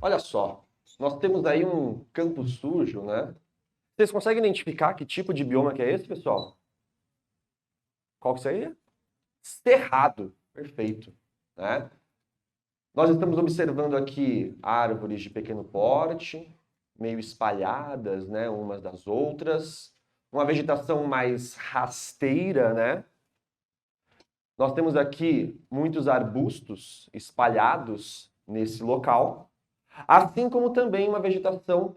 Olha só, nós temos aí um campo sujo, né? Vocês conseguem identificar que tipo de bioma que é esse, pessoal? Qual que seria? Cerrado. Perfeito, né? Nós estamos observando aqui árvores de pequeno porte, meio espalhadas, né, umas das outras. Uma vegetação mais rasteira, né? Nós temos aqui muitos arbustos espalhados nesse local, assim como também uma vegetação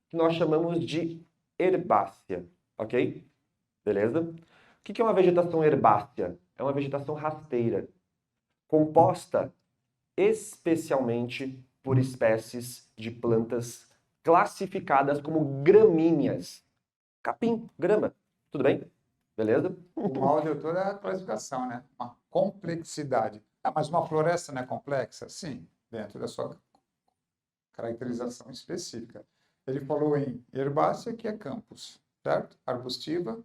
que nós chamamos de herbácea, ok? Beleza? O que é uma vegetação herbácea? É uma vegetação rasteira, composta especialmente por espécies de plantas classificadas como gramíneas. Capim, grama, tudo bem? Beleza? O mal de toda é a classificação, né? Uma complexidade. Ah, mas uma floresta não é complexa? Sim, dentro da sua caracterização específica. Ele falou em herbácea, que é campos, certo? Arbustiva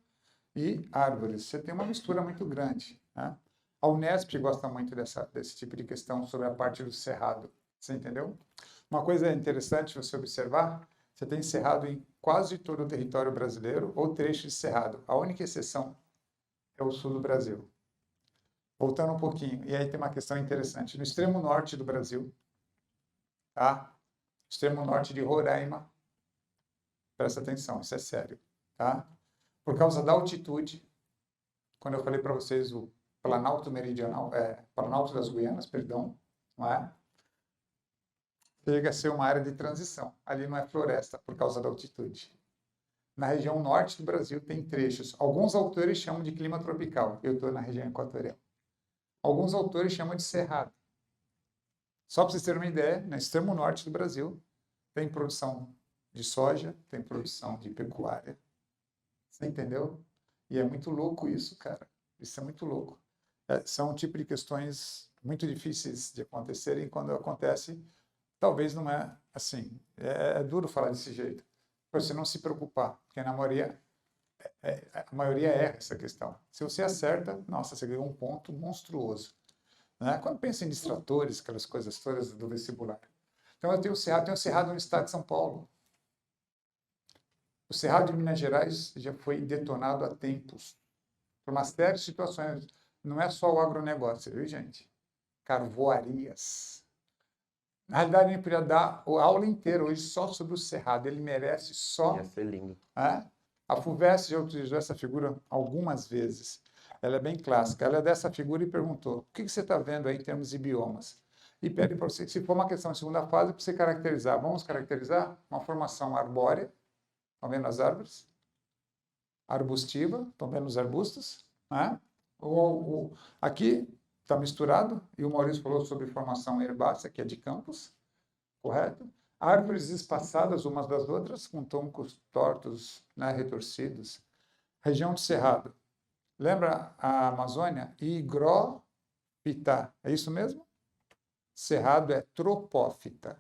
e árvores. Você tem uma mistura muito grande, né? A Unesp gosta muito desse tipo de questão sobre a parte do cerrado. Você entendeu? Uma coisa interessante você observar, você tem cerrado em quase todo o território brasileiro ou trecho de cerrado. A única exceção é o sul do Brasil. Voltando um pouquinho, e aí tem uma questão interessante. No extremo norte do Brasil, tá? Extremo norte de Roraima, presta atenção, isso é sério, tá? Por causa da altitude, quando eu falei para vocês o Planalto Meridional, Planalto das Guianas, perdão, não é? Chega a ser uma área de transição. Ali não é floresta por causa da altitude. Na região norte do Brasil tem trechos. Alguns autores chamam de clima tropical. Eu estou na região equatorial. Alguns autores chamam de cerrado. Só para vocês terem uma ideia, no extremo norte do Brasil tem produção de soja, tem produção de pecuária. Você entendeu? E é muito louco isso, cara. Isso é muito louco. São um tipo de questões muito difíceis de acontecerem. Quando acontece, talvez não é assim. É duro falar desse jeito. Para você não se preocupar, porque na maioria, a maioria erra essa questão. Se você acerta, nossa, você ganhou um ponto monstruoso. Né? Quando pensa em distratores, aquelas coisas todas do vestibular. Então, eu tenho o Cerrado no estado de São Paulo. O Cerrado de Minas Gerais já foi detonado há tempos, por uma série de situações. Não é só o agronegócio, viu, gente? Carvoarias. Na realidade, ele podia dar a aula inteira hoje só sobre o Cerrado. Ele merece só. Ia ser lindo. A FUVEST já utilizou essa figura algumas vezes. Ela é bem clássica. Ela é dessa figura e perguntou: o que você está vendo aí em termos de biomas? E pede para você, se for uma questão de segunda fase, para você caracterizar. Vamos caracterizar uma formação arbórea, estão vendo as árvores? Arbustiva, estão vendo os arbustos? Né? Aqui está misturado, e o Maurício falou sobre formação herbácea, que é de campos, correto? Árvores espaçadas umas das outras, com troncos tortos, né, retorcidos. Região de cerrado. Lembra a Amazônia? Higrófita. É isso mesmo? Cerrado é tropófita.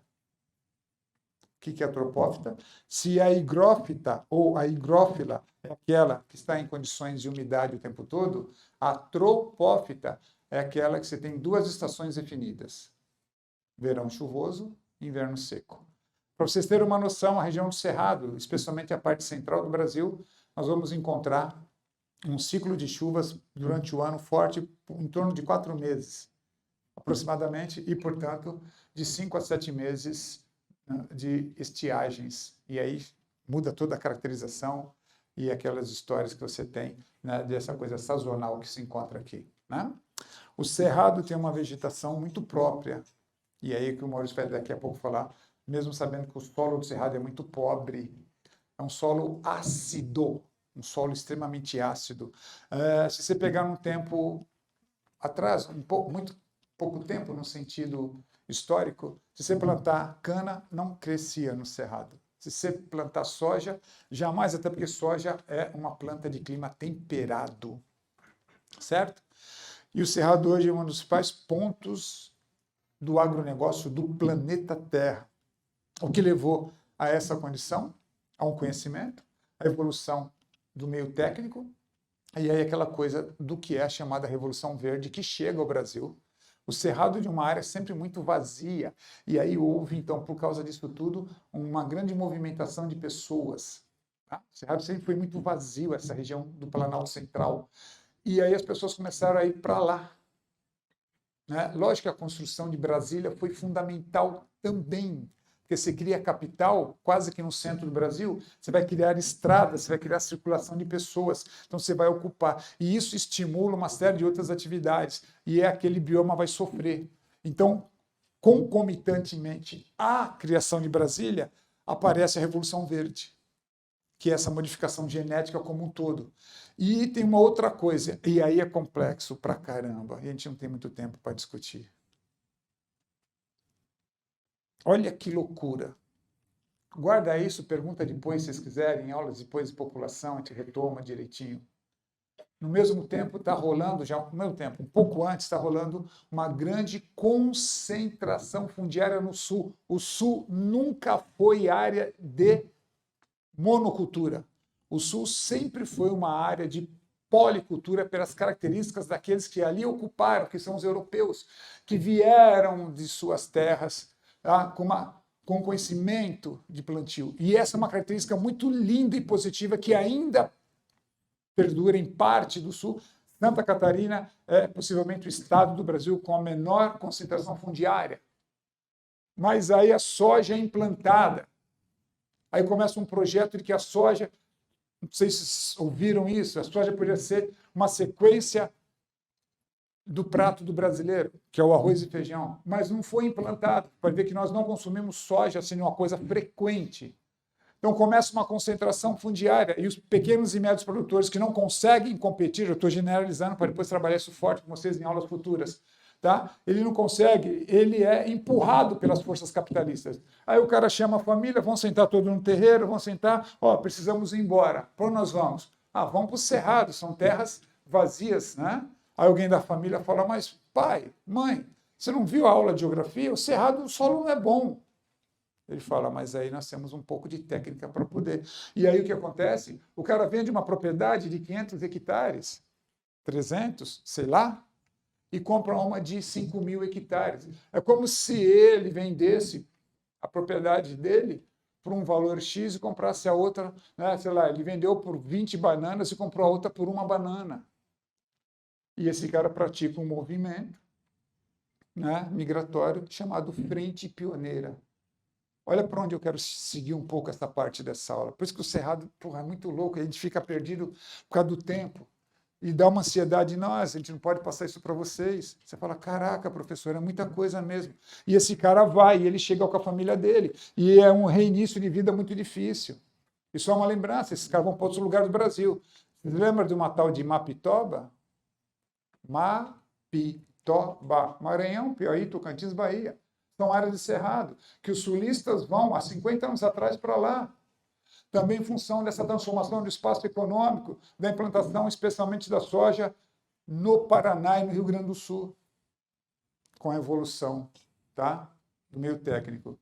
O que é tropófita? Se a higrófita ou a higrófila é aquela que está em condições de umidade o tempo todo, a tropófita é aquela que você tem duas estações definidas. Verão chuvoso, inverno seco. Para vocês terem uma noção, a região do Cerrado, especialmente a parte central do Brasil, nós vamos encontrar um ciclo de chuvas durante o ano forte, em torno de 4 meses, aproximadamente, e, portanto, de 5 a 7 meses de estiagens. E aí muda toda a caracterização e aquelas histórias que você tem, né, dessa coisa sazonal que se encontra aqui. Né? O Cerrado tem uma vegetação muito própria, e aí que o Maurício vai daqui a pouco falar, mesmo sabendo que o solo do Cerrado é muito pobre, é um solo ácido, um solo extremamente ácido. Se você pegar um tempo atrás, muito pouco tempo no sentido histórico, se você plantar cana, não crescia no Cerrado. Se você plantar soja, jamais, até porque soja é uma planta de clima temperado, certo? E o Cerrado hoje é um dos principais pontos do agronegócio do planeta Terra. O que levou a essa condição? A um conhecimento, a evolução do meio técnico, e aí aquela coisa do que é a chamada Revolução Verde, que chega ao Brasil O cerrado de uma área é sempre muito vazia. E aí houve, então, por causa disso tudo, uma grande movimentação de pessoas. Tá? O cerrado sempre foi muito vazio, essa região do Planalto Central. E aí as pessoas começaram a ir para lá. Né? Lógico que a construção de Brasília foi fundamental também, porque você cria capital quase que no centro do Brasil, você vai criar estradas, você vai criar circulação de pessoas, então você vai ocupar. E isso estimula uma série de outras atividades, e é aquele bioma vai sofrer. Então, concomitantemente à criação de Brasília, aparece a Revolução Verde, que é essa modificação genética como um todo. E tem uma outra coisa, e aí é complexo pra caramba, e a gente não tem muito tempo para discutir. Olha que loucura. Guarda isso, pergunta depois, se vocês quiserem, em aulas depois de população, a gente retoma direitinho. No mesmo tempo está rolando, já no mesmo tempo, um pouco antes, está rolando uma grande concentração fundiária no Sul. O Sul nunca foi área de monocultura. O Sul sempre foi uma área de policultura pelas características daqueles que ali ocuparam, que são os europeus, que vieram de suas terras tá, com conhecimento de plantio. E essa é uma característica muito linda e positiva que ainda perdura em parte do Sul. Santa Catarina é possivelmente o estado do Brasil com a menor concentração fundiária. Mas aí a soja é implantada. Aí começa um projeto de que a soja, não sei se vocês ouviram isso, a soja poderia ser uma sequência do prato do brasileiro, que é o arroz e feijão, mas não foi implantado. Pode ver que nós não consumimos soja assim uma coisa frequente. Então começa uma concentração fundiária e os pequenos e médios produtores que não conseguem competir, eu estou generalizando para depois trabalhar isso forte com vocês em aulas futuras, tá? Ele não consegue, ele é empurrado pelas forças capitalistas. Aí o cara chama a família, vão sentar todo no terreiro, vão sentar, ó, precisamos ir embora. Para onde nós vamos? Ah, vamos para o Cerrado, são terras vazias, né? Aí alguém da família fala, mas pai, mãe, você não viu a aula de geografia? O Cerrado, o solo não é bom. Ele fala, mas aí nós temos um pouco de técnica para poder. E aí o que acontece? O cara vende uma propriedade de 500 hectares, 300, sei lá, e compra uma de 5.000 hectares. É como se ele vendesse a propriedade dele por um valor X e comprasse a outra, né, sei lá, ele vendeu por 20 bananas e comprou a outra por uma banana. E esse cara pratica um movimento, né, migratório chamado Frente Pioneira. Olha para onde eu quero seguir um pouco essa parte dessa aula. Por isso que o Cerrado porra, é muito louco, a gente fica perdido por causa do tempo. E dá uma ansiedade, nossa, a gente não pode passar isso para vocês. Você fala, caraca, professor, é muita coisa mesmo. E esse cara vai, e ele chega com a família dele. E é um reinício de vida muito difícil. E só uma lembrança, esses caras vão para outros lugares do Brasil. Vocês lembram de uma tal de Mapitoba? Mapitoba. Maranhão, Piauí, Tocantins, Bahia. São áreas de cerrado, que os sulistas vão há 50 anos atrás para lá. Também em função dessa transformação do espaço econômico, da implantação especialmente da soja no Paraná e no Rio Grande do Sul, com a evolução tá, do meio técnico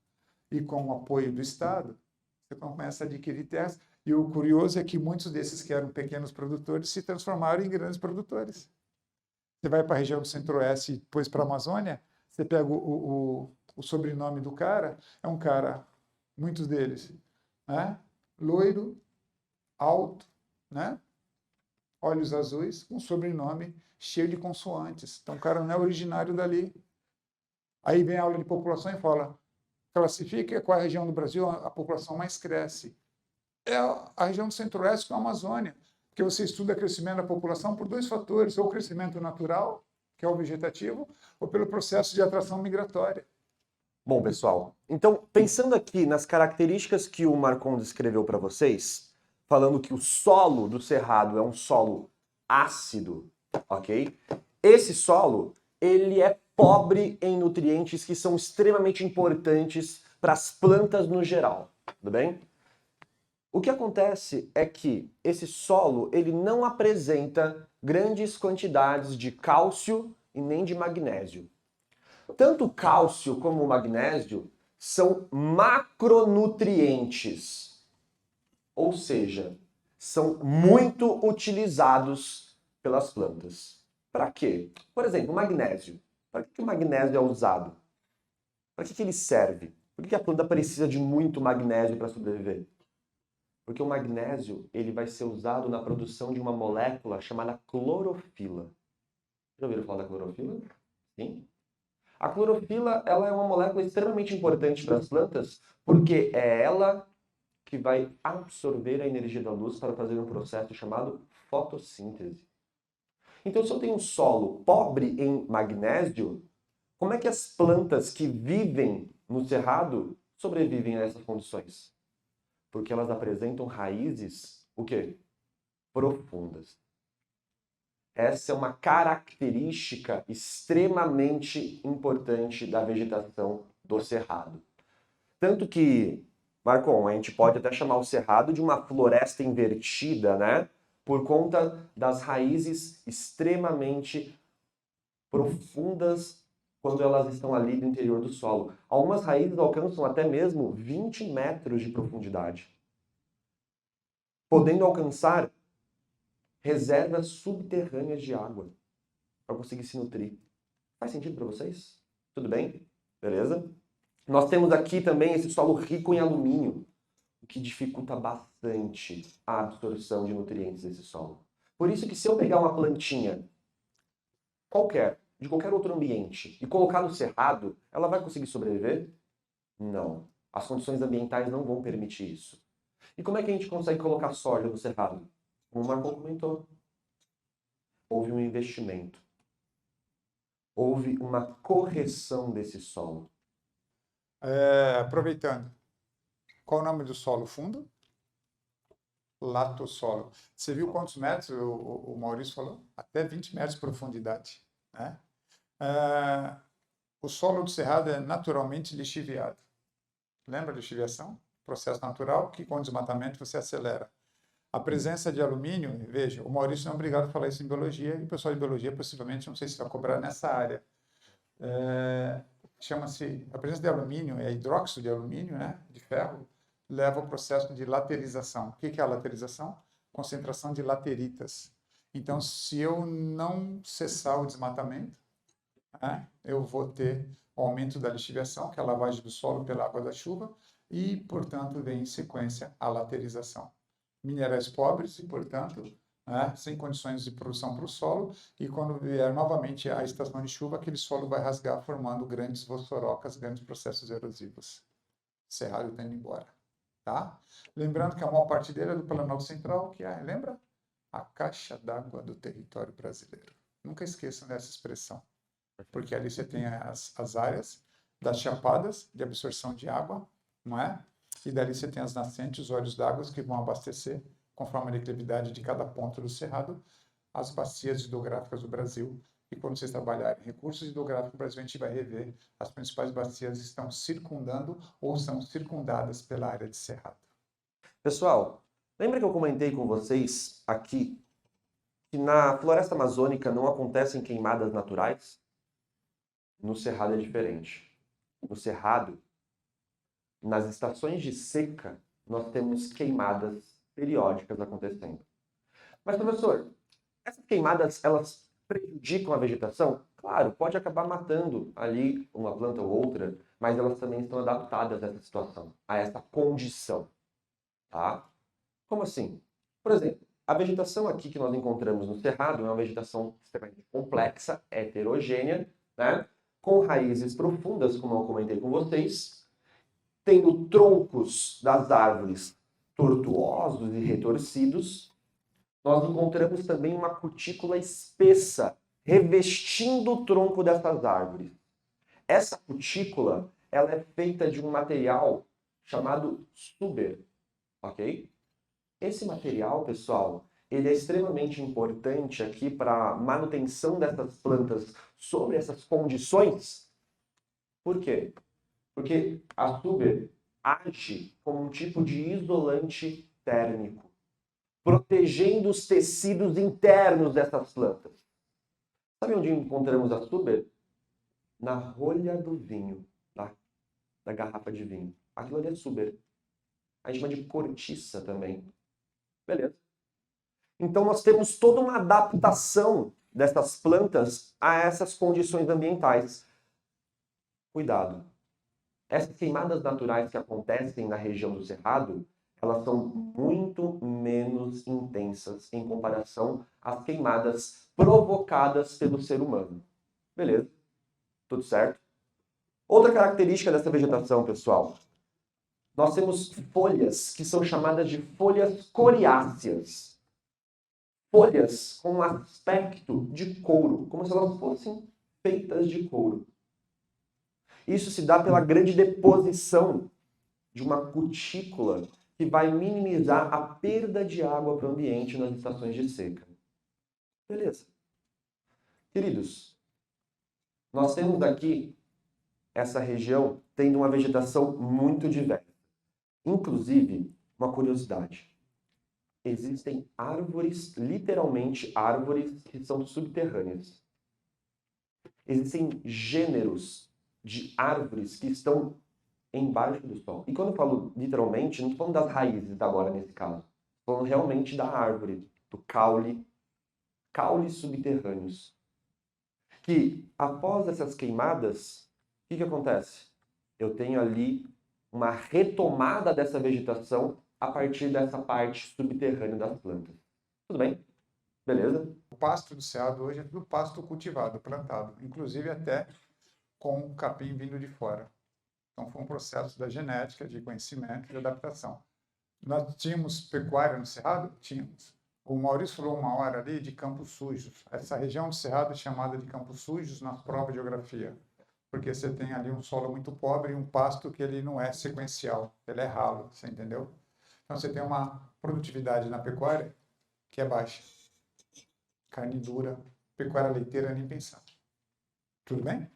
e com o apoio do Estado, você começa a adquirir terras. E o curioso é que muitos desses que eram pequenos produtores se transformaram em grandes produtores. Você vai para a região do Centro-Oeste e depois para a Amazônia, você pega o sobrenome do cara, é um cara, muitos deles, né? Loiro, alto, né? Olhos azuis, com sobrenome cheio de consoantes. Então o cara não é originário dali. Aí vem a aula de população e fala, classifica qual é a região do Brasil a população mais cresce. É a região do Centro-Oeste com a Amazônia, porque você estuda o crescimento da população por dois fatores, ou o crescimento natural, que é o vegetativo, ou pelo processo de atração migratória. Bom, pessoal, então, pensando aqui nas características que o Marcon descreveu para vocês, falando que o solo do Cerrado é um solo ácido, ok? Esse solo, ele é pobre em nutrientes que são extremamente importantes para as plantas no geral, tudo bem? O que acontece é que esse solo, ele não apresenta grandes quantidades de cálcio e nem de magnésio. Tanto o cálcio como o magnésio são macronutrientes, ou seja, são muito utilizados pelas plantas. Para quê? Por exemplo, o magnésio. Para que o magnésio é usado? Para que ele serve? Por que a planta precisa de muito magnésio para sobreviver? Porque o magnésio ele vai ser usado na produção de uma molécula chamada clorofila. Já ouviram falar da clorofila? Sim? A clorofila ela é uma molécula extremamente importante para as plantas, porque é ela que vai absorver a energia da luz para fazer um processo chamado fotossíntese. Então, se eu tenho um solo pobre em magnésio, como é que as plantas que vivem no cerrado sobrevivem a essas condições? Porque elas apresentam raízes, o quê? Profundas. Essa é uma característica extremamente importante da vegetação do cerrado. Tanto que, Marcon, a gente pode até chamar o cerrado de uma floresta invertida, né? Por conta das raízes extremamente profundas quando elas estão ali no interior do solo. Algumas raízes alcançam até mesmo 20 metros de profundidade, podendo alcançar reservas subterrâneas de água para conseguir se nutrir. Faz sentido para vocês? Tudo bem? Beleza? Nós temos aqui também esse solo rico em alumínio, o que dificulta bastante a absorção de nutrientes desse solo. Por isso que se eu pegar uma plantinha qualquer, de qualquer outro ambiente, e colocar no cerrado, ela vai conseguir sobreviver? Não. As condições ambientais não vão permitir isso. E como é que a gente consegue colocar soja no cerrado? Como o Marcon comentou. Houve um investimento. Houve uma correção desse solo. Aproveitando, qual o nome do solo? Fundo? Latossolo. Você viu quantos metros o Maurício falou? Até 20 metros de profundidade, né? O solo do cerrado é naturalmente lixiviado. Lembra de lixiviação? Processo natural que com o desmatamento você acelera. A presença de alumínio, veja, o Maurício não é obrigado a falar isso em biologia, e o pessoal de biologia possivelmente, não sei se vai cobrar nessa área. Chama-se, a presença de alumínio, é hidróxido de alumínio, né, de ferro, leva ao processo de laterização. O que é a laterização? Concentração de lateritas. Então, se eu não cessar o desmatamento, né, eu vou ter o aumento da lixiviação, que é a lavagem do solo pela água da chuva, e, portanto, vem em sequência a laterização. Minerais pobres e, portanto, né, sem condições de produção para o solo, e quando vier novamente a estação de chuva, aquele solo vai rasgar, formando grandes vossorocas, grandes processos erosivos. Cerrado está indo embora. Tá? Lembrando que a maior parte dele é do Planalto Central, que é, lembra? A caixa d'água do território brasileiro. Nunca esqueçam dessa expressão, porque ali você tem as áreas das chapadas de absorção de água, não é? E dali você tem as nascentes, os olhos d'água que vão abastecer, conforme a declividade de cada ponto do cerrado, as bacias hidrográficas do Brasil. E quando vocês trabalharem em recursos hidrográficos do Brasil, a gente vai rever as principais bacias que estão circundando ou são circundadas pela área de cerrado. Pessoal, lembra que eu comentei com vocês aqui que na floresta amazônica não acontecem queimadas naturais? No cerrado é diferente. No cerrado, nas estações de seca, nós temos queimadas periódicas acontecendo. Mas, professor, essas queimadas, elas prejudicam a vegetação? Claro, pode acabar matando ali uma planta ou outra, mas elas também estão adaptadas a essa situação, a essa condição, tá? Como assim? Por exemplo, a vegetação aqui que nós encontramos no cerrado é uma vegetação extremamente complexa, heterogênea, né? Com raízes profundas, como eu comentei com vocês, tendo troncos das árvores tortuosos e retorcidos. Nós encontramos também uma cutícula espessa revestindo o tronco dessas árvores. Essa cutícula, ela é feita de um material chamado suber, ok? Esse material, pessoal, ele é extremamente importante aqui para a manutenção dessas plantas sobre essas condições. Por quê? Porque a suber age como um tipo de isolante térmico, protegendo os tecidos internos dessas plantas. Sabe onde encontramos a suber? Na rolha do vinho, da garrafa de vinho. Aquilo ali é suber. A gente chama de cortiça também. Beleza. Então nós temos toda uma adaptação dessas plantas a essas condições ambientais. Cuidado. Essas queimadas naturais que acontecem na região do Cerrado, elas são muito menos intensas em comparação às queimadas provocadas pelo ser humano. Beleza? Tudo certo? Outra característica dessa vegetação, pessoal, nós temos folhas que são chamadas de folhas coriáceas. Folhas com um aspecto de couro, como se elas fossem feitas de couro. Isso se dá pela grande deposição de uma cutícula que vai minimizar a perda de água para o ambiente nas estações de seca. Beleza. Queridos, nós temos aqui essa região tendo uma vegetação muito diversa. Inclusive, uma curiosidade. Existem árvores, literalmente árvores, que são subterrâneas. Existem gêneros de árvores que estão embaixo do solo. E quando eu falo literalmente, não estou falando das raízes agora nesse caso. Estou falando realmente da árvore, do caule, caules subterrâneos. Que após essas queimadas, o que acontece? Eu tenho ali uma retomada dessa vegetação a partir dessa parte subterrânea das plantas. Tudo bem? Beleza? O pasto do Cerrado hoje é tudo pasto cultivado, plantado, inclusive até com capim vindo de fora. Então foi um processo da genética, de conhecimento e de adaptação. Nós tínhamos pecuária no Cerrado? Tínhamos. O Maurício falou uma hora ali de campos sujos. Essa região do Cerrado é chamada de campos sujos nas provas de geografia, porque você tem ali um solo muito pobre e um pasto que ele não é sequencial, ele é ralo, você entendeu? Então você tem uma produtividade na pecuária que é baixa. Carne dura, pecuária leiteira, nem pensar. Tudo bem?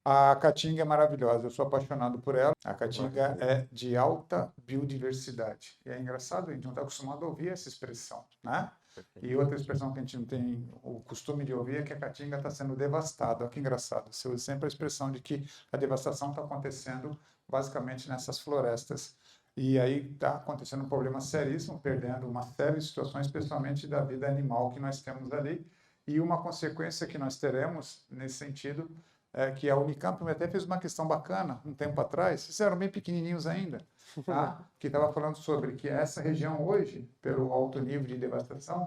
A caatinga é maravilhosa, eu sou apaixonado por ela. A caatinga é de alta biodiversidade. E é engraçado, a gente não está acostumado a ouvir essa expressão, né? E outra expressão que a gente não tem o costume de ouvir é que a caatinga está sendo devastada. Olha que engraçado. Você usa sempre a expressão de que a devastação está acontecendo basicamente nessas florestas. E aí está acontecendo um problema seríssimo, perdendo uma série de situações, especialmente da vida animal que nós temos ali. E uma consequência que nós teremos nesse sentido é que a Unicamp até fez uma questão bacana um tempo atrás, vocês eram bem pequenininhos ainda, tá? Que estava falando sobre que essa região hoje, pelo alto nível de devastação,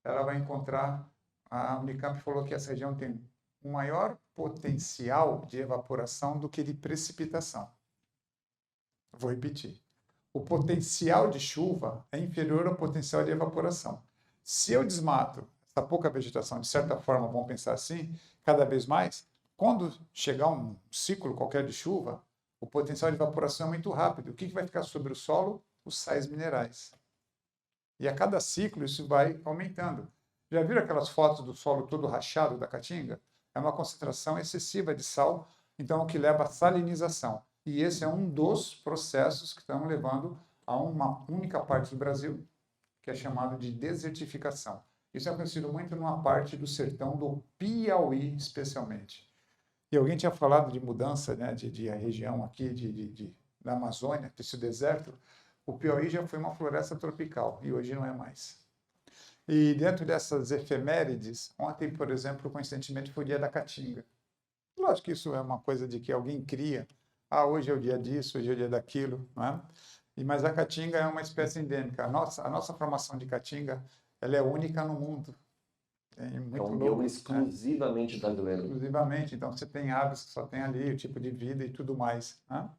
ela vai encontrar, a Unicamp falou que essa região tem um maior potencial de evaporação do que de precipitação. Vou repetir. O potencial de chuva é inferior ao potencial de evaporação. Se eu desmato essa pouca vegetação, de certa forma, vamos pensar assim, cada vez mais, quando chegar um ciclo qualquer de chuva, o potencial de evaporação é muito rápido. O que vai ficar sobre o solo? Os sais minerais. E a cada ciclo isso vai aumentando. Já viram aquelas fotos do solo todo rachado da Caatinga? É uma concentração excessiva de sal, então o que leva à salinização. E esse é um dos processos que estão levando a uma única parte do Brasil, que é chamado de desertificação. Isso é conhecido muito numa parte do sertão do Piauí, especialmente. E alguém tinha falado de mudança, né, de a região aqui da Amazônia, desse deserto. O Piauí já foi uma floresta tropical e hoje não é mais. E dentro dessas efemérides, ontem, por exemplo, coincidentemente foi o dia da Caatinga. Lógico que isso é uma coisa de que alguém cria. Ah, hoje é o dia disso, hoje é o dia daquilo, né? Mas a Caatinga é uma espécie endêmica. A nossa formação de Caatinga, ela é única no mundo. É muito um louco, bioma exclusivamente brasileiro. Exclusivamente. Então, você tem aves que só tem ali, o tipo de vida e tudo mais, né?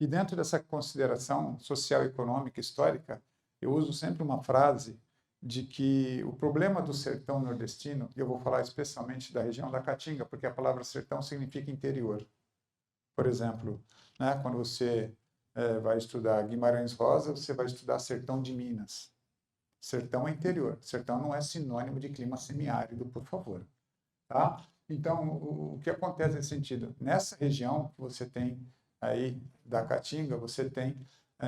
E dentro dessa consideração social, econômica, histórica, eu uso sempre uma frase de que o problema do sertão nordestino, e eu vou falar especialmente da região da Caatinga, porque a palavra sertão significa interior. Por exemplo, né, quando você vai estudar Guimarães Rosa, você vai estudar sertão de Minas. Sertão é interior. Sertão não é sinônimo de clima semiárido, por favor. Tá? Então, o que acontece nesse sentido? Nessa região que você tem aí da Caatinga, você tem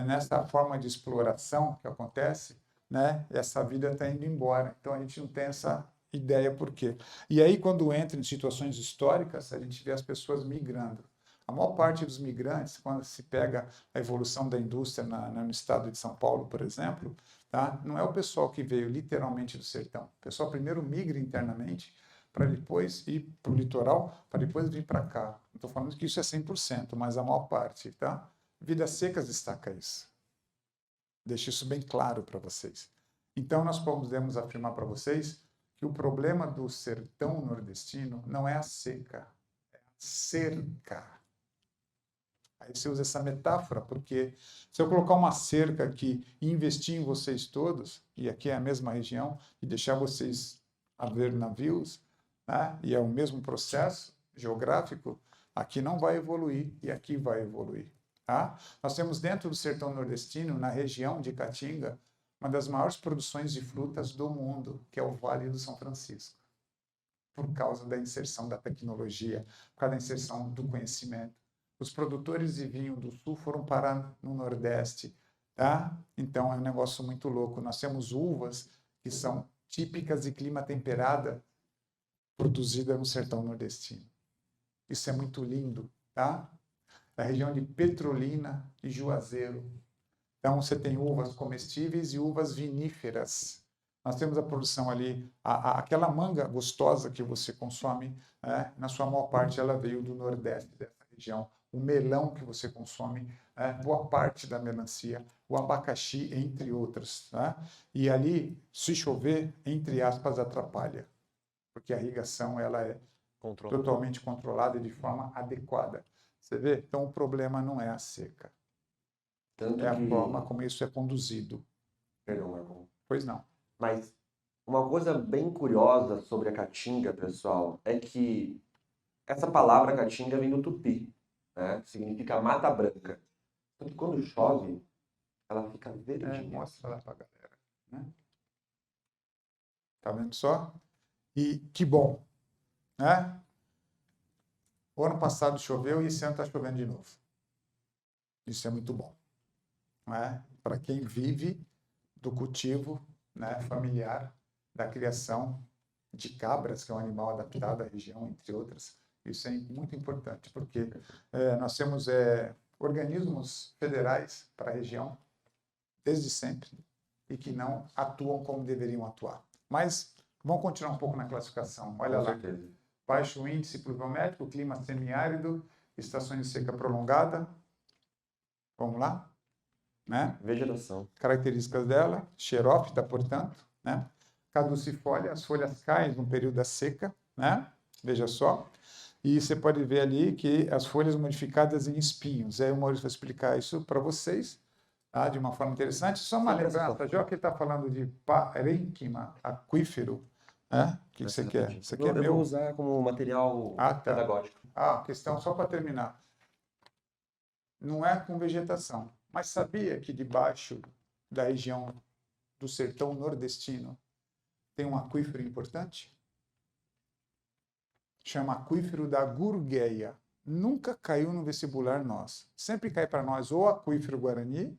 nessa forma de exploração que acontece, né? Essa vida está indo embora. Então, a gente não tem essa ideia por quê. E aí, quando entra em situações históricas, a gente vê as pessoas migrando. A maior parte dos migrantes, quando se pega a evolução da indústria no estado de São Paulo, por exemplo, tá? Não é o pessoal que veio literalmente do sertão. O pessoal primeiro migra internamente para depois ir para o litoral, para depois vir para cá. Não estou falando que isso é 100%, mas a maior parte, tá? Vidas Secas destaca isso. Deixo isso bem claro para vocês. Então, nós podemos afirmar para vocês que o problema do sertão nordestino não é a seca, é a cerca. Aí você usa essa metáfora, porque se eu colocar uma cerca aqui e investir em vocês todos, e aqui é a mesma região, e deixar vocês a ver navios, né? E é o mesmo processo geográfico, aqui não vai evoluir e aqui vai evoluir. Tá? Nós temos dentro do sertão nordestino, na região de Caatinga, uma das maiores produções de frutas do mundo, que é o Vale do São Francisco, por causa da inserção da tecnologia, por causa da inserção do conhecimento. Os produtores de vinho do sul foram parar no Nordeste, tá? Então é um negócio muito louco. Nós temos uvas que são típicas de clima temperado, produzida no sertão nordestino. Isso é muito lindo, tá? Da região de Petrolina e Juazeiro. Então, você tem uvas comestíveis e uvas viníferas. Nós temos a produção ali, aquela manga gostosa que você consome, né? Na sua maior parte ela veio do Nordeste dessa região. O melão que você consome, boa parte da melancia, o abacaxi, entre outras. Né? E ali, se chover, entre aspas, atrapalha, porque a irrigação ela é totalmente controlada e de forma adequada. Você vê? Então, o problema não é a seca. Tanto É a que... forma como isso é conduzido. Perdão, Marcon. Pois não. Mas uma coisa bem curiosa sobre a caatinga, pessoal, é que essa palavra caatinga vem do tupi, né? Que significa mata branca. Só que quando chove, ela fica verdinha. Mostra lá pra galera. Né? Tá vendo só? E que bom. Né? O ano passado choveu e esse ano está chovendo de novo. Isso é muito bom. Né? Para quem vive do cultivo, né, familiar, da criação de cabras, que é um animal adaptado à região, entre outras. Isso é muito importante, porque nós temos organismos federais para a região, desde sempre, e que não atuam como deveriam atuar. Mas vamos continuar um pouco na classificação. Olha lá. Certeza. Baixo índice pluviométrico, clima semiárido, estações de seca prolongada. Vamos lá? Né? Vegetação. Características dela, xerófita, portanto, né? Caducifólia, as folhas caem no período da seca, né? Veja só. E você pode ver ali que as folhas modificadas em espinhos. Aí o Maurício vai explicar isso para vocês, tá? De uma forma interessante. Só uma lembrança, já que ele está falando de parênquima aquífero, né? O que você quer? Isso aqui é eu meu. vou usar como material pedagógico. Questão só para terminar. Não é com vegetação. Mas sabia que debaixo da região do sertão nordestino tem um aquífero importante? Chama aquífero da Gurgueia. Nunca caiu no vestibular nós. Sempre cai para nós ou o aquífero Guarani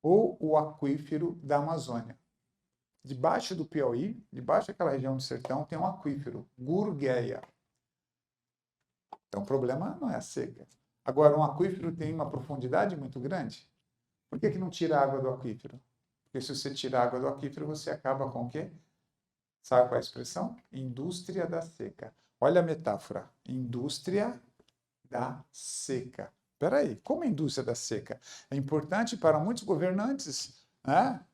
ou o aquífero da Amazônia. Debaixo do Piauí, debaixo daquela região do sertão, tem um aquífero, Gurgueia. Então o problema não é a seca. Agora, um aquífero tem uma profundidade muito grande. Por que não tira a água do aquífero? Porque se você tirar a água do aquífero, você acaba com o quê? Sabe qual é a expressão? Indústria da seca. Olha a metáfora. Indústria da seca. Espera aí, como a indústria da seca? É importante para muitos governantes, né?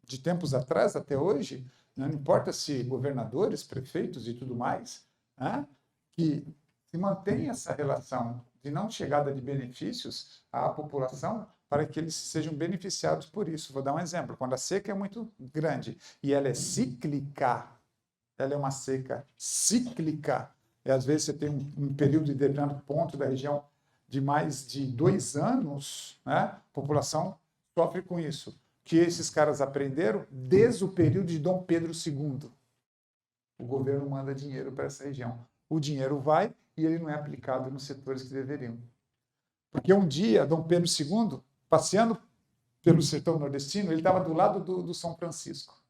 De tempos atrás até hoje, não importa se governadores, prefeitos e tudo mais, né? Que se mantém essa relação de não chegada de benefícios à população para que eles sejam beneficiados por isso. Vou dar um exemplo. Quando a seca é muito grande e ela é cíclica, ela é uma seca cíclica, e às vezes você tem um período de determinado ponto da região de mais de 2 anos, né? A população sofre com isso. Que esses caras aprenderam desde o período de Dom Pedro II. O governo manda dinheiro para essa região. O dinheiro vai e ele não é aplicado nos setores que deveriam. Porque um dia, Dom Pedro II, passeando pelo sertão nordestino, ele estava do lado do São Francisco.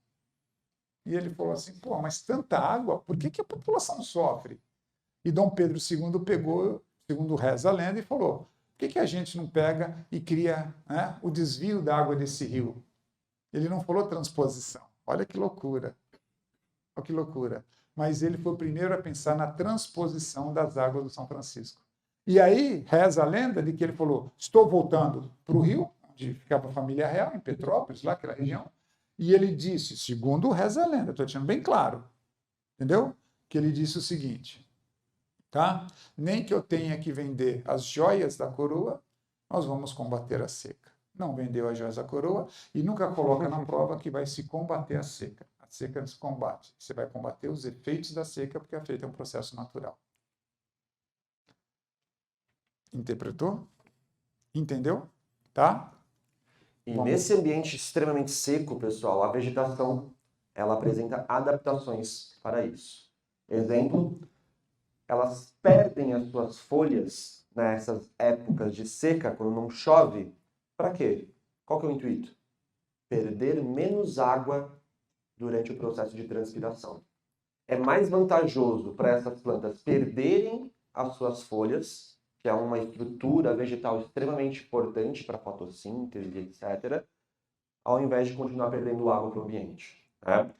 E ele falou assim, mas tanta água, por que a população sofre? E Dom Pedro II pegou, segundo reza a lenda, e falou: por que a gente não pega e cria, né, o desvio da água desse rio? Ele não falou transposição. Olha que loucura. Olha que loucura. Mas ele foi o primeiro a pensar na transposição das águas do São Francisco. E aí reza a lenda de que ele falou: estou voltando para o rio, onde ficava a família real, em Petrópolis, lá aquela região, e ele disse, segundo reza a lenda, estou deixando bem claro, entendeu? Que ele disse o seguinte, tá? Nem que eu tenha que vender as joias da coroa, nós vamos combater a seca. Não vendeu as joias da coroa e nunca coloca na prova que vai se combater a seca. A seca se combate. Você vai combater os efeitos da seca, porque a seca é um processo natural. Interpretou? Entendeu? Tá? E nesse ambiente extremamente seco, pessoal, a vegetação ela apresenta adaptações para isso. Exemplo, elas perdem as suas folhas nessas épocas de seca, quando não chove. Para quê? Qual que é o intuito? Perder menos água durante o processo de transpiração. É mais vantajoso para essas plantas perderem as suas folhas, que é uma estrutura vegetal extremamente importante para a fotossíntese, etc., ao invés de continuar perdendo água para o ambiente. Né?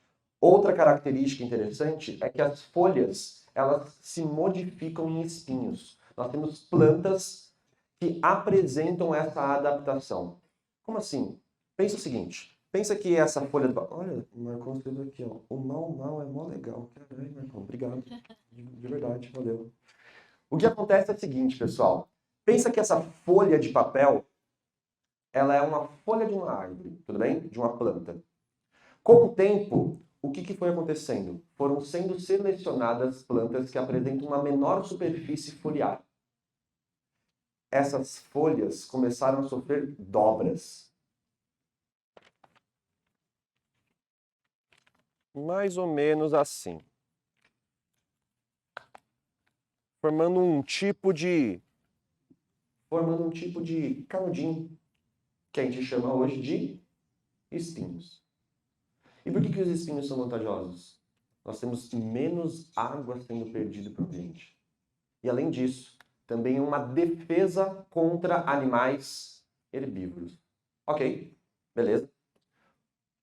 Outra característica interessante é que as folhas elas se modificam em espinhos. Nós temos plantas que apresentam essa adaptação. Como assim? Pensa o seguinte, pensa que essa folha... Olha, o Marcão escreveu aqui, ó. O mal é mó legal. Caralho, Marcão, obrigado. De verdade, valeu. O que acontece é o seguinte, pessoal. Pensa que essa folha de papel, ela é uma folha de uma árvore, tudo bem? De uma planta. Com o tempo, o que foi acontecendo? Foram sendo selecionadas plantas que apresentam uma menor superfície foliar. Essas folhas começaram a sofrer dobras. Mais ou menos assim. Formando um tipo de canudinho, que a gente chama hoje de espinhos. E por que os espinhos são vantajosos? Nós temos menos água sendo perdida para o ambiente. E além disso, também uma defesa contra animais herbívoros. Ok, beleza.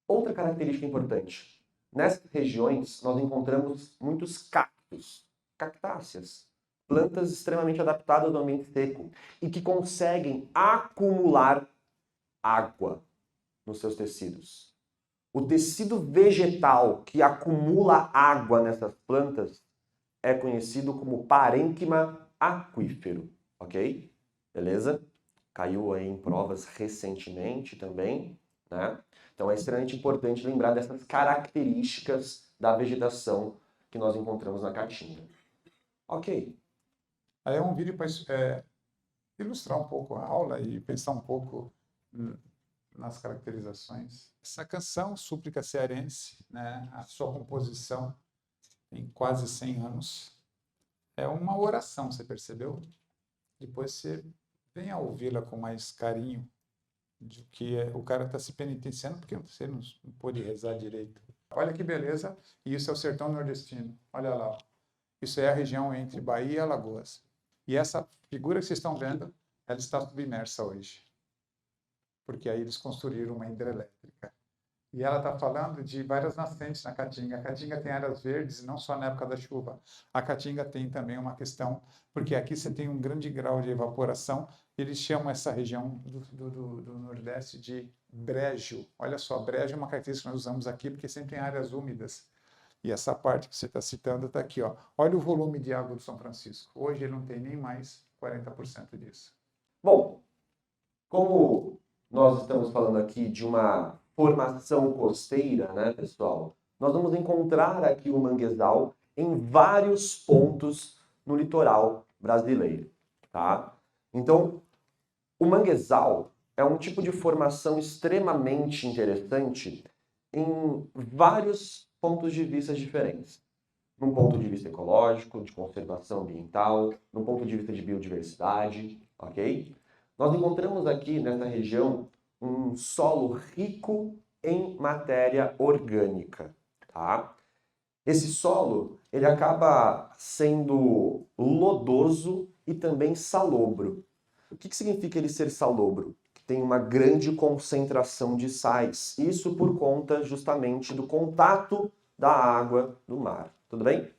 Outra característica importante. Nessas regiões, nós encontramos muitos cactos, cactáceas, plantas extremamente adaptadas ao ambiente seco e que conseguem acumular água nos seus tecidos. O tecido vegetal que acumula água nessas plantas é conhecido como parênquima aquífero, ok? Beleza? Caiu aí em provas recentemente também, né? Então é extremamente importante lembrar dessas características da vegetação que nós encontramos na Caatinga. Ok. Aí é um vídeo para ilustrar um pouco a aula e pensar um pouco nas caracterizações. Essa canção, Súplica Cearense, né, a sua composição tem quase 100 anos, é uma oração, você percebeu? Depois você vem a ouvi-la com mais carinho, de que o cara está se penitenciando porque você não pôde rezar direito. Olha que beleza, e isso é o sertão nordestino, olha lá. Isso é a região entre Bahia e Alagoas. E essa figura que vocês estão vendo, ela está submersa hoje. Porque aí eles construíram uma hidrelétrica. E ela está falando de várias nascentes na Caatinga. A Caatinga tem áreas verdes, não só na época da chuva. A Caatinga tem também uma porque aqui você tem um grande grau de evaporação. Eles chamam essa região do Nordeste de brejo. Olha só, brejo é uma característica que nós usamos aqui, porque sempre tem áreas úmidas. E essa parte que você está citando está aqui, ó. Olha o volume de água do São Francisco. Hoje ele não tem nem mais 40% disso. Bom, como nós estamos falando aqui de uma formação costeira, né, pessoal? Nós vamos encontrar aqui o manguezal em vários pontos no litoral brasileiro, tá? Então, o manguezal é um tipo de formação extremamente interessante em vários pontos de vista diferentes. Num ponto de vista ecológico, de conservação ambiental, num ponto de vista de biodiversidade, ok? Nós encontramos aqui nessa região um solo rico em matéria orgânica, tá? Esse solo, ele acaba sendo lodoso e também salobro. O que significa ele ser salobro? Que tem uma grande concentração de sais. Isso por conta justamente do contato da água do mar. Tudo bem?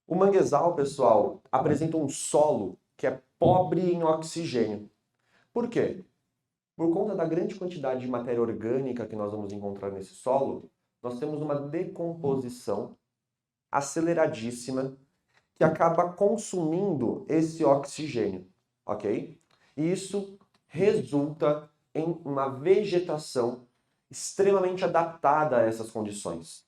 O manguezal, pessoal, apresenta um solo que é pobre em oxigênio. Por quê? Por conta da grande quantidade de matéria orgânica que nós vamos encontrar nesse solo, nós temos uma decomposição aceleradíssima que acaba consumindo esse oxigênio, ok? E isso resulta em uma vegetação extremamente adaptada a essas condições.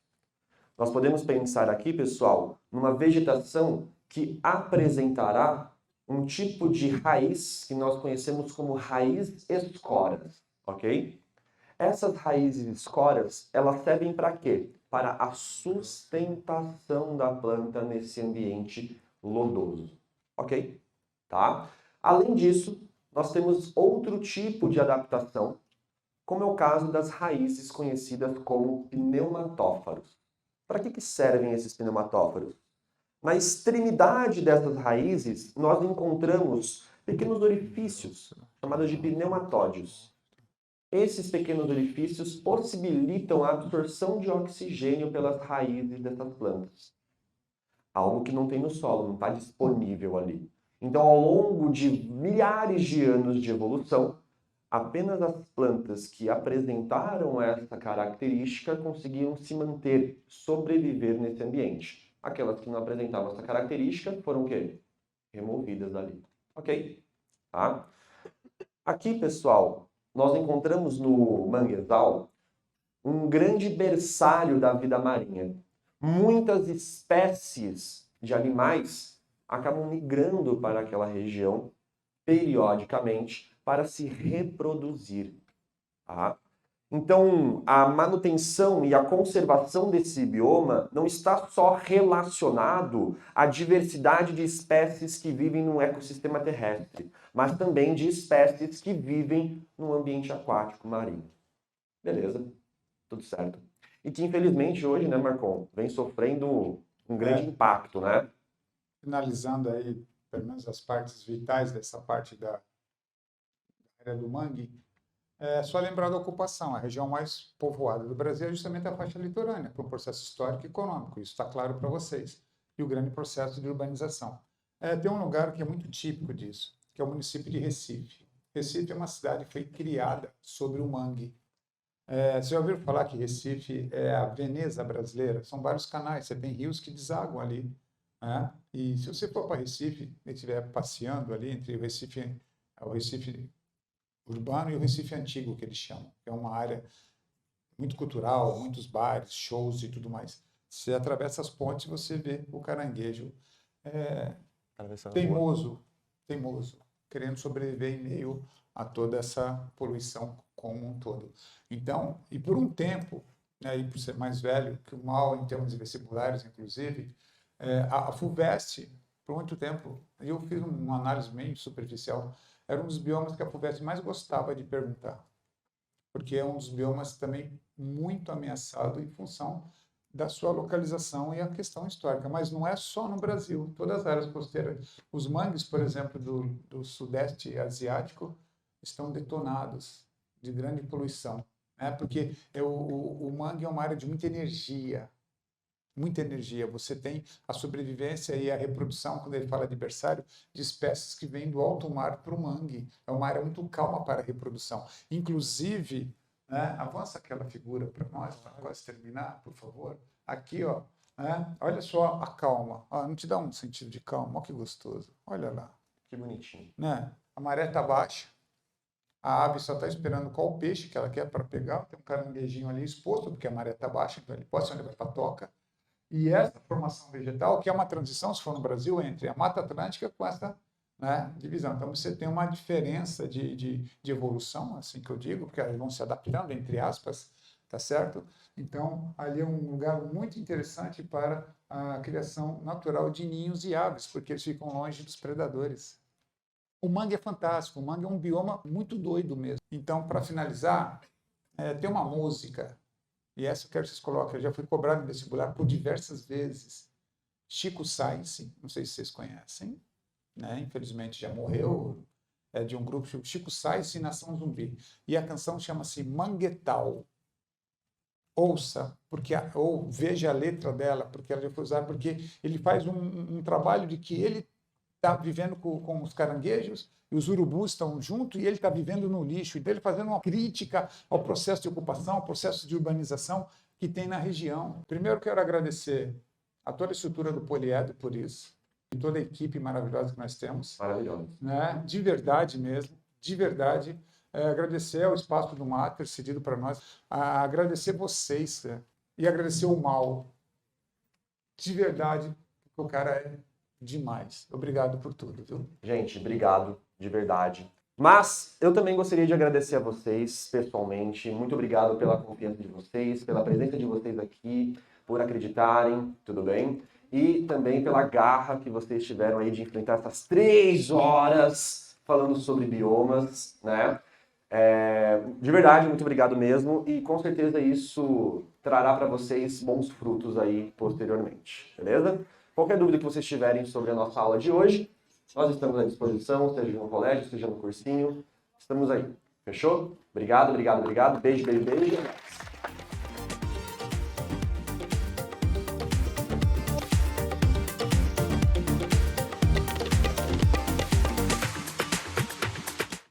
Nós podemos pensar aqui, pessoal, numa vegetação que apresentará um tipo de raiz que nós conhecemos como raiz escoras, ok? Essas raízes escoras, elas servem para quê? Para a sustentação da planta nesse ambiente lodoso, ok? Tá? Além disso, nós temos outro tipo de adaptação, como é o caso das raízes conhecidas como pneumatófaros. Para que servem esses pneumatófaros? Na extremidade dessas raízes, nós encontramos pequenos orifícios, chamados de pneumatódios. Esses pequenos orifícios possibilitam a absorção de oxigênio pelas raízes dessas plantas. Algo que não tem no solo, não está disponível ali. Então, ao longo de milhares de anos de evolução, apenas as plantas que apresentaram essa característica conseguiam se manter, sobreviver nesse ambiente. Aquelas que não apresentavam essa característica foram o quê? Removidas dali. Ok? Tá? Aqui, pessoal, nós encontramos no manguezal um grande berçário da vida marinha. Muitas espécies de animais acabam migrando para aquela região periodicamente para se reproduzir. Tá? Então, a manutenção e a conservação desse bioma não está só relacionado à diversidade de espécies que vivem no ecossistema terrestre, mas também de espécies que vivem no ambiente aquático marinho. Beleza, tudo certo. E que infelizmente hoje, né, Marcon, vem sofrendo um grande impacto, né? Finalizando aí, pelo menos as partes vitais dessa parte da área do mangue, é só lembrar da ocupação. A região mais povoada do Brasil é justamente a faixa litorânea, por um processo histórico e econômico. Isso está claro para vocês. E o grande processo de urbanização. Tem um lugar que é muito típico disso, que é o município de Recife. Recife é uma cidade que foi criada sobre o mangue. Você já ouviu falar que Recife é a Veneza brasileira? São vários canais, você tem rios que desaguam ali. Né? E se você for para Recife e estiver passeando ali entre o Recife urbano e o Recife antigo, que eles chamam, que é uma área muito cultural, muitos bares, shows e tudo mais. Você atravessa as pontes e você vê o caranguejo teimoso, querendo sobreviver em meio a toda essa poluição como um todo. Então, e por um tempo, né, e por ser mais velho que o mal em termos de vestibulares, inclusive, a FUVEST, por muito tempo, eu fiz uma análise meio superficial, era um dos biomas que a FUVEST mais gostava de perguntar, porque é um dos biomas também muito ameaçado em função da sua localização e a questão histórica. Mas não é só no Brasil, todas as áreas costeiras. Os mangues, por exemplo, do Sudeste Asiático, estão detonados de grande poluição, né? Porque o mangue é uma área de muita energia. Muita energia. Você tem a sobrevivência e a reprodução, quando ele fala de berçário, de espécies que vêm do alto mar para o mangue. É uma área muito calma para a reprodução. Inclusive, né, avança aquela figura para nós, para quase terminar, por favor. Aqui, ó, né, olha só a calma. Não te dá um sentido de calma? Olha que gostoso. Olha lá. Que bonitinho. Né? A maré está baixa. A ave só está esperando qual peixe que ela quer para pegar. Tem um caranguejinho ali exposto, porque a maré está baixa, então ele pode ser onde vai para a toca. E essa formação vegetal, que é uma transição, se for no Brasil, entre a Mata Atlântica com essa, né, divisão. Então, você tem uma diferença de evolução, assim que eu digo, porque elas vão se adaptando, entre aspas, tá certo? Então, ali é um lugar muito interessante para a criação natural de ninhos e aves, porque eles ficam longe dos predadores. O mangue é fantástico, o mangue é um bioma muito doido mesmo. Então, para finalizar, tem uma música, e essa eu quero que vocês coloquem, eu já fui cobrado no vestibular por diversas vezes. Chico Science, não sei se vocês conhecem, né? Infelizmente já morreu, é de um grupo Chico Sainz e Nação Zumbi. E a canção chama-se Manguetal. Ouça, ou veja a letra dela, porque ela já foi usada, porque ele faz um trabalho de que ele está vivendo com os caranguejos e os urubus estão junto e ele está vivendo no lixo. Então ele fazendo uma crítica ao processo de ocupação, ao processo de urbanização que tem na região. Primeiro quero agradecer a toda a estrutura do Poliedro por isso, e toda a equipe maravilhosa que nós temos. Maravilhoso. Né? De verdade mesmo, de verdade. Agradecer ao Espaço do Mar ter cedido para nós, agradecer vocês, e agradecer o Mal. De verdade, o cara é demais. Obrigado por tudo, viu? Gente, obrigado, de verdade. Mas eu também gostaria de agradecer a vocês pessoalmente. Muito obrigado pela confiança de vocês, pela presença de vocês aqui, por acreditarem, tudo bem? E também pela garra que vocês tiveram aí de enfrentar essas 3 horas falando sobre biomas, né? De verdade, muito obrigado mesmo. E com certeza isso trará para vocês bons frutos aí posteriormente, beleza? Qualquer dúvida que vocês tiverem sobre a nossa aula de hoje, nós estamos à disposição, seja no colégio, seja no cursinho. Estamos aí. Fechou? Obrigado, obrigado, obrigado. Beijo, beijo, beijo.